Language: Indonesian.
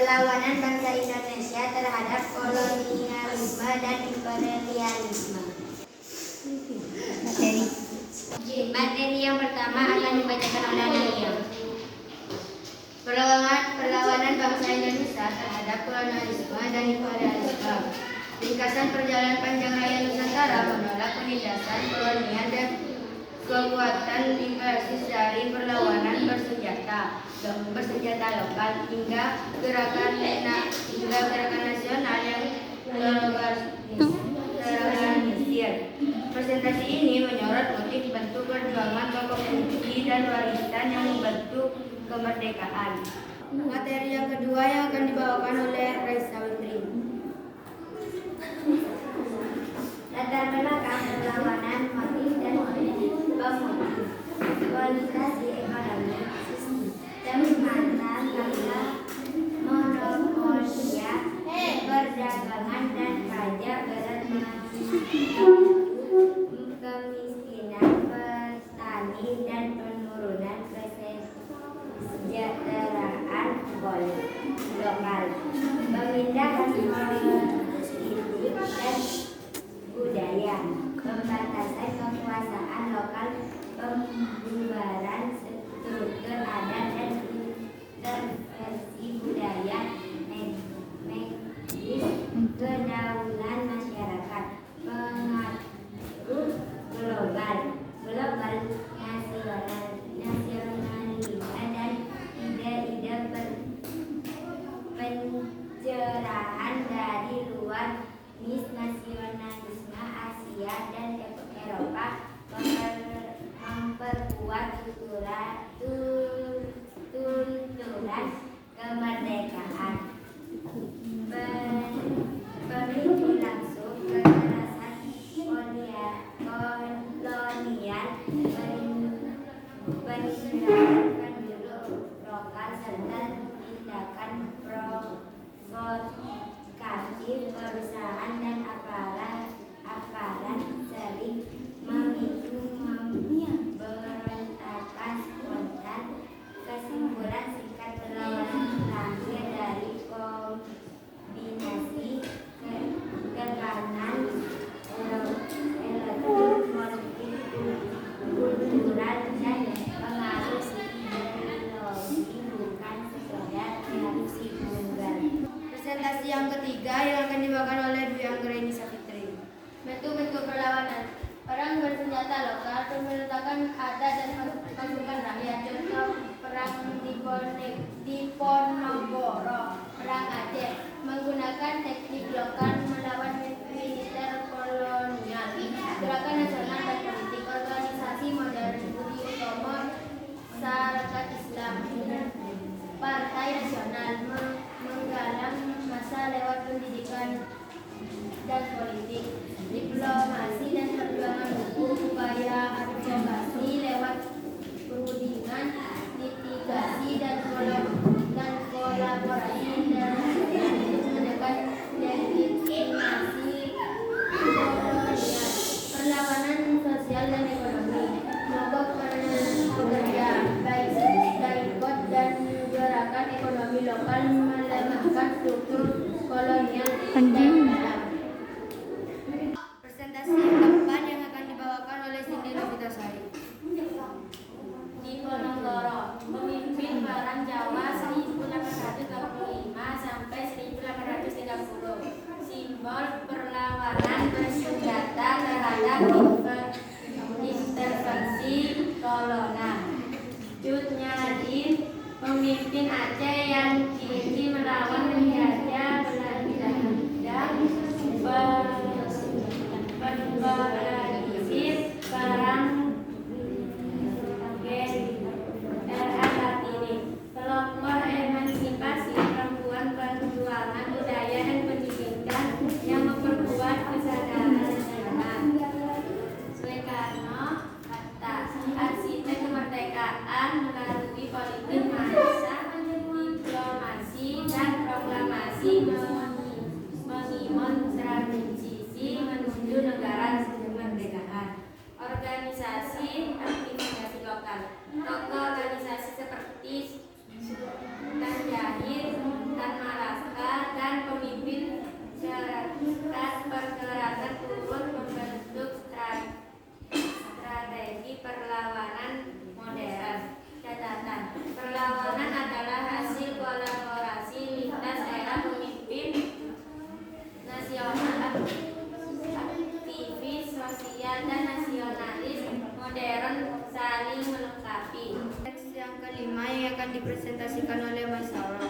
perlawanan bangsa Indonesia terhadap kolonialisme dan imperialisme. Materi yang pertama akan dibacakan oleh Analia. Perlawanan bangsa Indonesia terhadap kolonialisme dan imperialisme. Ringkasan perjalanan panjang raya Nusantara menolak penindasan kolonial dan kekuatan imperialis dari perlawanan bersenjata lokal hingga gerakan nasional yang terorganisir. Presentasi ini menyorot motif bentuk perjuangan tokoh kunci dan warisan yang membentuk kemerdekaan. Materi yang kedua yang akan dibawakan oleh Raisa Witri. Latar belakang perlawanan, motif dan pemotif, kualifikasi ekonomi, mantan bangsa, monopolia, perdagangan dan pajak kemiskinan petani dan penurunan kesejahteraan lokal, pemindahan politik dan budaya, pembatasan kekuasaan lokal, pembubaran struktur adat dan intervensi budaya medis, kedaulatan masyarakat, pengaruh global nasionalisme dan ide-ide pencerahan dari luar nasionalisme Asia dan Eropa, memperkuat tuntunan kemerdekaan, pemicu langsung kekerasan kolonial, penindasan penduduk lokal serta tindakan provokatif perusahaan dan aparat sering memicu pemberontakan spontan. Kesimpulan singkat, perlawanan lahir dari kombinasi tekanan elektronik, motif kultural dan pengaruh ideologi, bukan sekedar reaksi tunggal. Presentasi yang ketiga yang akan dibawakan oleh Dwi Anggraini Savitri. Bentuk-bentuk perlawanan. Perang bersenjata lokal, pemberontakan adat dan pasukan rakyat. Contoh perang Diponegoro, perang Aceh, menggunakan teknik lokal melawan militer kolonial. Gerakan nasional dan politik, organisasi modern Budi Utomo, Sarekat Islam, Partai Nasional, menggalang massa lewat pendidikan dan politik, diplomasi dan perjuangan hukum, upaya advokasi lewat perundingan, litigasi dan kolaborasi internasional untuk menekan legitimasi kolonial. Perlawanan sosial dan ekonomi, mogok pekerja, boikot dan gerakan ekonomi lokal melemahkan struktur kolonial dan dalam. Presentasi yang keempat yang akan dibawakan oleh Cindy Novitasari. Diponegoro, pemimpin perang Jawa 1825 sampai 1830. Simbol perlawanan bersenjata terhadap intervensi kolonial. Cut Nyadin, pemimpin Aceh yang kini melawan penjajah Belanda, berorganisir perang era Kartini, kelompok emansipasi perempuan, perjuangan budaya dan pendidikan yang memperkuat kesadaran nasional. Soekarno, arsitek kemerdekaan melalui politik massa, diplomasi dan proklamasi, mengimun transisi menuju negara kemerdekaan. Organisasi aktivitas lokal, tokoh organisasi seperti Tan Jahir, Tan Malaka, sosial dan nasionalis, modern, saling melengkapi. Teks yang kelima yang akan dipresentasikan oleh Mas Saul.